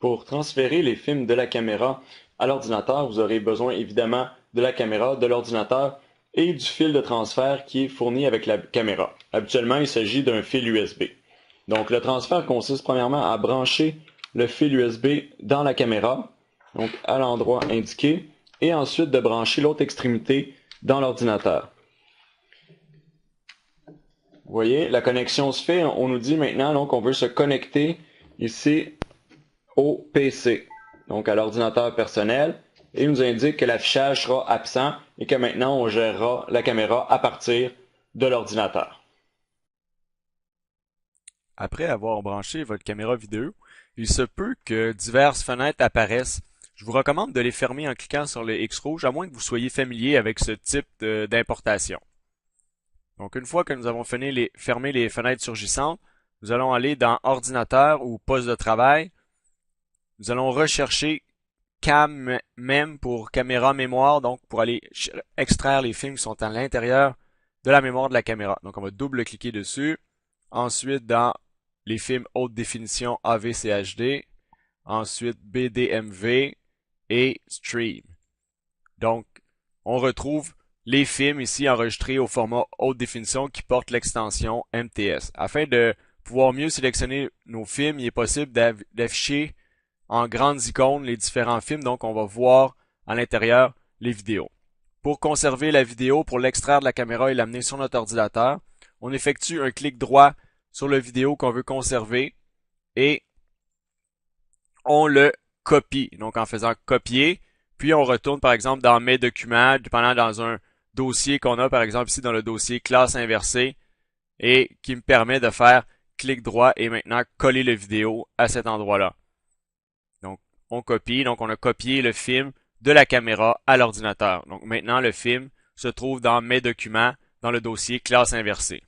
Pour transférer les films de la caméra à l'ordinateur, vous aurez besoin évidemment de la caméra, de l'ordinateur et du fil de transfert qui est fourni avec la caméra. Habituellement, il s'agit d'un fil USB. Donc le transfert consiste premièrement à brancher le fil USB dans la caméra, donc à l'endroit indiqué, et ensuite de brancher l'autre extrémité dans l'ordinateur. Vous voyez, la connexion se fait, on nous dit maintenant donc on veut se connecter ici au PC, donc à l'ordinateur personnel, et il nous indique que l'affichage sera absent et que maintenant on gérera la caméra à partir de l'ordinateur. Après avoir branché votre caméra vidéo, il se peut que diverses fenêtres apparaissent. Je vous recommande de les fermer en cliquant sur le X rouge, à moins que vous soyez familier avec ce type d'importation. Donc une fois que nous avons fermé les fenêtres surgissantes, nous allons aller dans Ordinateur ou Poste de travail. Nous allons rechercher Cam Mem pour caméra mémoire, donc pour aller extraire les films qui sont à l'intérieur de la mémoire de la caméra. Donc on va double-cliquer dessus. Ensuite dans les films haute définition AV-CHD. Ensuite BDMV et Stream. Donc on retrouve les films ici enregistrés au format haute définition qui portent l'extension MTS. Afin de pouvoir mieux sélectionner nos films, il est possible d'afficher en grandes icônes les différents films, donc on va voir à l'intérieur les vidéos. Pour conserver la vidéo, pour l'extraire de la caméra et l'amener sur notre ordinateur, on effectue un clic droit sur la vidéo qu'on veut conserver et on le copie. Donc en faisant copier, puis on retourne par exemple dans mes documents, dépendant dans un dossier qu'on a, par exemple ici dans le dossier classe inversée, et qui me permet de faire clic droit et maintenant coller la vidéo à cet endroit-là. Donc, on copie. Donc, on a copié le film de la caméra à l'ordinateur. Donc, maintenant, le film se trouve dans mes documents, dans le dossier classe inversée.